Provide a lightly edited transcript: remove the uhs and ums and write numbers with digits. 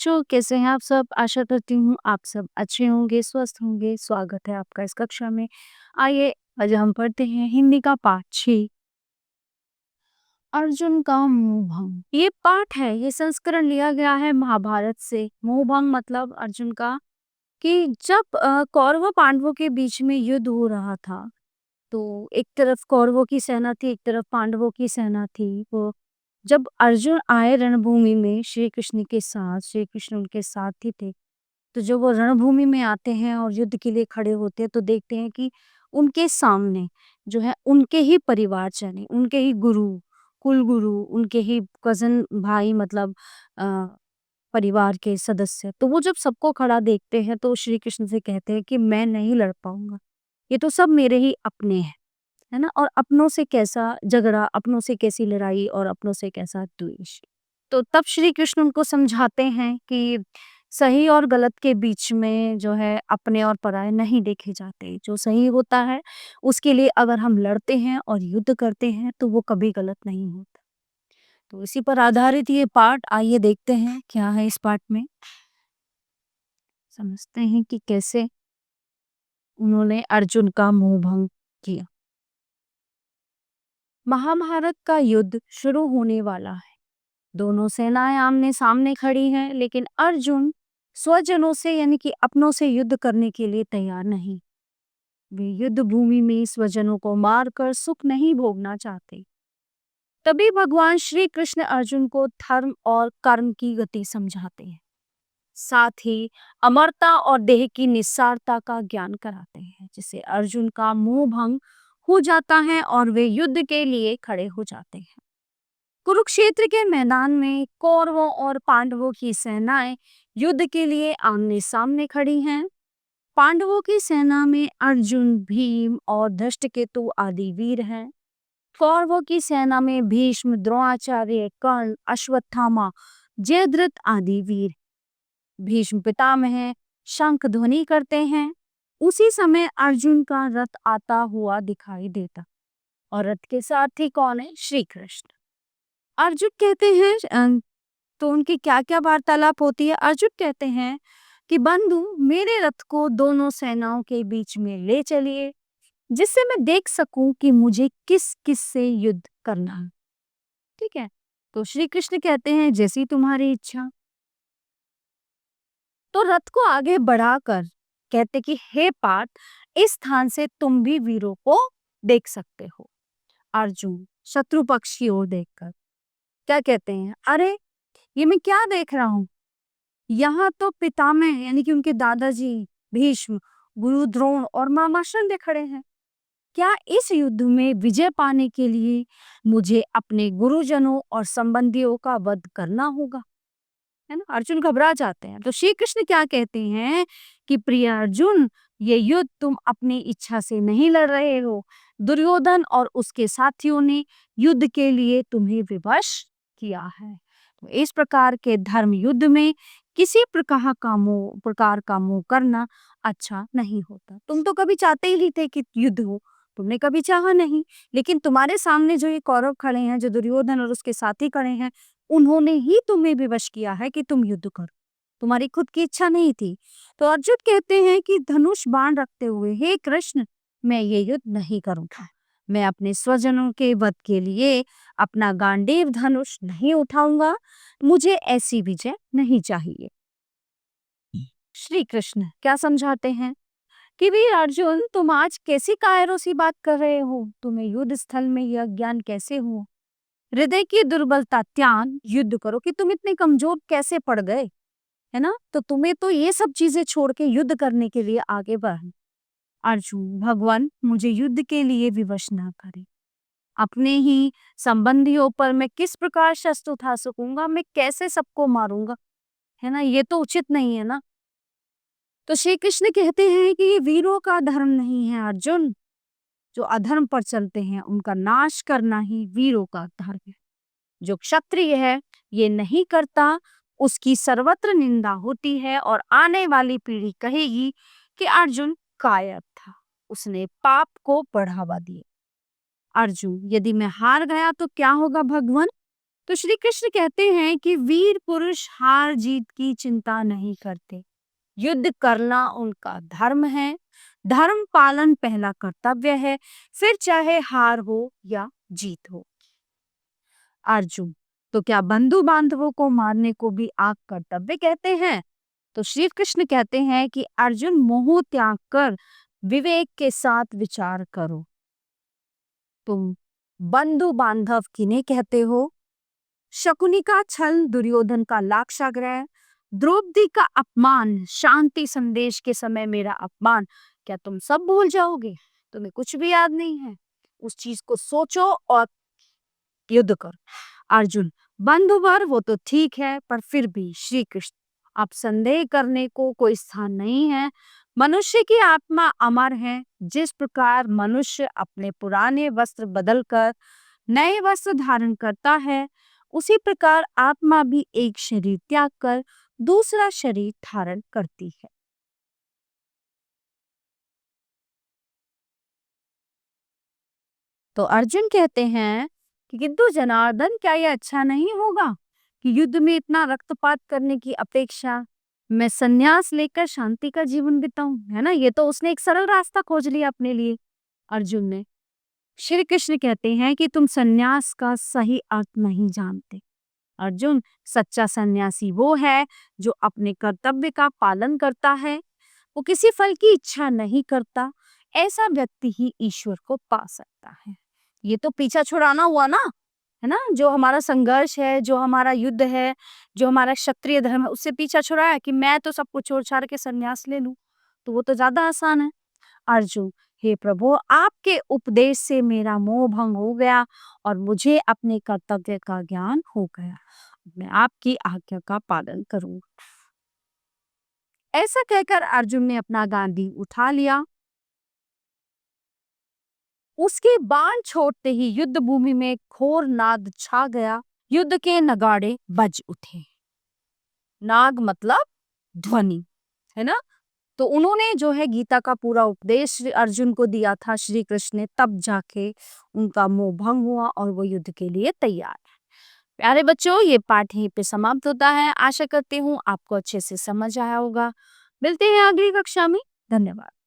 बच्चों, कैसे हैं आप सब? आशा करती हूँ आप सब अच्छे होंगे, स्वस्थ होंगे। स्वागत है आपका इस कक्षा में। आइए आज हम पढ़ते हैं हिंदी का पाठ 6, अर्जुन का मोहभंग। ये पाठ है, ये संस्करण लिया गया है महाभारत से। मोहभंग मतलब अर्जुन का कि जब कौरवों पांडवों के बीच में युद्ध हो रहा था, तो एक तरफ कौरवों की सेना थी, एक तरफ पांडवों की सेना थी। वो जब अर्जुन आए रणभूमि में श्री कृष्ण के साथ, श्री कृष्ण उनके साथ ही थे। तो जब वो रणभूमि में आते हैं और युद्ध के लिए खड़े होते हैं, तो देखते हैं कि उनके सामने जो है उनके ही परिवारजन, उनके ही गुरु, कुल गुरु, उनके ही कजन भाई, मतलब परिवार के सदस्य। तो वो जब सबको खड़ा देखते हैं तो श्री कृष्ण से कहते हैं कि मैं नहीं लड़ पाऊंगा, ये तो सब मेरे ही अपने हैं, है ना। और अपनों से कैसा झगड़ा, अपनों से कैसी लड़ाई और अपनों से कैसा द्वेष। तो तब श्री कृष्ण उनको समझाते हैं कि सही और गलत के बीच में जो है अपने और पराये नहीं देखे जाते। जो सही होता है उसके लिए अगर हम लड़ते हैं और युद्ध करते हैं तो वो कभी गलत नहीं होता। तो इसी पर आधारित ये पाठ, आइए देखते हैं क्या है इस पाठ में, समझते हैं कि कैसे उन्होंने अर्जुन का मोहभंग किया। महाभारत का युद्ध शुरू होने वाला है। दोनों सेनाएं आमने सामने खड़ी हैं, लेकिन अर्जुन स्वजनों से यानी कि अपनों से युद्ध करने के लिए तैयार नहीं। वे युद्ध भूमि में स्वजनों को मारकर सुख नहीं भोगना चाहते। तभी भगवान श्री कृष्ण अर्जुन को धर्म और कर्म की गति समझाते हैं, साथ ही अमरता और देह की निस्सारता का ज्ञान कराते हैं, जिससे अर्जुन का मोह भंग हो जाता है और वे युद्ध के लिए खड़े हो जाते हैं। कुरुक्षेत्र के मैदान में कौरवों और पांडवों की सेनाएं युद्ध के लिए आमने सामने खड़ी हैं। पांडवों की सेना में अर्जुन, भीम और धृष्टकेतु आदि वीर हैं। कौरवों की सेना में भीष्म, द्रोणाचार्य, कर्ण, अश्वत्थामा, जयद्रथ आदि वीर। भीष्म पितामह शंख ध्वनि करते हैं। उसी समय अर्जुन का रथ आता हुआ दिखाई देता, और रथ के सारथी कौन है? श्री कृष्ण। अर्जुन कहते हैं तो उनकी क्या क्या वार्तालाप होती है? अर्जुन कहते हैं कि बंधु, मेरे रथ को दोनों सेनाओं के बीच में ले चलिए, जिससे मैं देख सकूं कि मुझे किस किस से युद्ध करना है। ठीक है, तो श्री कृष्ण कहते हैं जैसी तुम्हारी इच्छा। तो रथ को आगे बढ़ाकर कहते कि हे पार्थ, इस स्थान से तुम भी वीरों को देख सकते हो। अर्जुन शत्रु पक्ष की ओर देखकर क्या कहते हैं? अरे, ये मैं क्या देख रहा हूँ? यहाँ तो पितामह यानी कि उनके दादाजी भीष्म, गुरु द्रोण और मामा शिंदे खड़े हैं। क्या इस युद्ध में विजय पाने के लिए मुझे अपने गुरुजनों और संबंधियों का वध करना होगा? है ना, अर्जुन घबरा जाते हैं। तो श्री कृष्ण क्या कहते हैं कि प्रिय अर्जुन, ये युद्ध तुम अपनी इच्छा से नहीं लड़ रहे हो। दुर्योधन और उसके साथियों ने युद्ध के लिए तुम्हें विवश किया है। तो इस प्रकार के धर्म युद्ध में किसी प्रकार का मोह करना अच्छा नहीं होता। तुम तो कभी चाहते ही नहीं थे कि युद्ध हो, तुमने कभी चाहा नहीं। लेकिन तुम्हारे सामने जो ये कौरव खड़े हैं, जो दुर्योधन और उसके साथी खड़े हैं, उन्होंने ही तुम्हें विवश किया है कि तुम युद्ध करो। तुम्हारी खुद की इच्छा नहीं थी। तो अर्जुन कहते हैं कि धनुष बाण रखते हुए, हे कृष्ण, मैं ये युद्ध नहीं करूंगा। मैं अपने स्वजनों के वध के लिए अपना गांडीव धनुष नहीं उठाऊंगा। मुझे ऐसी विजय नहीं चाहिए। श्री कृष्ण क्या समझाते हैं कि वीर अर्जुन, तुम आज कैसी कायरों सी बात कर रहे हो? तुम्हें युद्ध स्थल में यह ज्ञान कैसे हुआ? हृदय की दुर्बलता त्याग युद्ध करो। कि तुम इतने कमजोर कैसे पड़ गए, है ना? तो तुम्हें तो ये सब चीजें छोड़ के युद्ध करने के लिए आगे बढ़। अर्जुन, भगवान मुझे युद्ध के लिए विवश ना करे। अपने ही संबंधियों पर मैं किस प्रकार शस्त्र उठा सकूंगा? मैं कैसे सबको मारूंगा, है ना? ये तो उचित नहीं है ना। तो श्री कृष्ण कहते हैं कि ये वीरों का धर्म नहीं है अर्जुन। जो अधर्म पर चलते हैं उनका नाश करना ही वीरों का धर्म है। जो क्षत्रिय है ये नहीं करता, उसकी सर्वत्र निंदा होती है और आने वाली पीढ़ी कहेगी कि अर्जुन कायर था, उसने पाप को बढ़ावा दिया। अर्जुन, यदि मैं हार गया तो क्या होगा भगवान? तो श्री कृष्ण कहते हैं कि वीर पुरुष हार जीत की चिंता नहीं करते, युद्ध करना उनका धर्म है, धर्म पालन पहला कर्तव्य है, फिर चाहे हार हो या जीत हो। अर्जुन, तो क्या बंधु बांधवों को मारने को भी आप कर्तव्य कहते हैं? तो श्री कृष्ण कहते हैं कि अर्जुन, मोह त्याग कर विवेक के साथ विचार करो। तुम बंधु बांधव किन्हें कहते हो? शकुनी का छल, दुर्योधन का लाक्षाग्रह, द्रौपदी का अपमान, शांति संदेश के समय मेरा अपमान, क्या तुम सब भूल जाओगे? तुम्हें कुछ भी याद नहीं है? उस चीज को सोचो और युद्ध करो। अर्जुन, बंधुवर वो तो ठीक है, पर फिर भी श्री कृष्ण, आप संदेह करने को कोई स्थान नहीं है। मनुष्य की आत्मा अमर है। जिस प्रकार मनुष्य अपने पुराने वस्त्र बदलकर नए वस्त्र धारण करता है, उसी प्रकार आत्मा भी एक शरीर त्याग कर दूसरा शरीर धारण करती है। तो अर्जुन कहते हैं कि किंतु जनार्दन, क्या यह अच्छा नहीं होगा कि युद्ध में इतना रक्तपात करने की अपेक्षा मैं संन्यास लेकर शांति का जीवन बिताऊं, है ना? ये तो उसने एक सरल रास्ता खोज लिया अपने लिए, अर्जुन ने। श्री कृष्ण कहते हैं कि तुम संन्यास का सही अर्थ नहीं जानते। अर्जुन, सच्चा सन्यासी वो है जो अपने कर्तव्य का पालन करता है, वो किसी फल की इच्छा नहीं करता। ऐसा व्यक्ति ही ईश्वर को पा सकता है। ये तो पीछा छुड़ाना हुआ ना, है ना? जो हमारा संघर्ष है, जो हमारा युद्ध है, जो हमारा क्षत्रिय धर्म है, उससे पीछा छुड़ाया कि मैं तो सब कुछ छोड़ छाड़ के संन्यास ले लूं, तो वो तो ज्यादा आसान है। अर्जुन, हे प्रभु, आपके उपदेश से मेरा मोह भंग हो गया और मुझे अपने कर्तव्य का ज्ञान हो गया। मैं आपकी आज्ञा का पालन करूंगा। ऐसा कहकर अर्जुन ने अपना गांधी उठा लिया। उसके बाण छोड़ते ही युद्ध भूमि में घोर नाद छा गया। युद्ध के नगाड़े बज उठे। नाग मतलब ध्वनि, है ना? तो उन्होंने जो है गीता का पूरा उपदेश अर्जुन को दिया था श्री कृष्ण ने, तब जाके उनका मोह भंग हुआ और वो युद्ध के लिए तैयार है। प्यारे बच्चों, ये पाठ यहीं पे समाप्त होता है। आशा करती हूँ आपको अच्छे से समझ आया होगा। मिलते हैं अगली कक्षा में। धन्यवाद।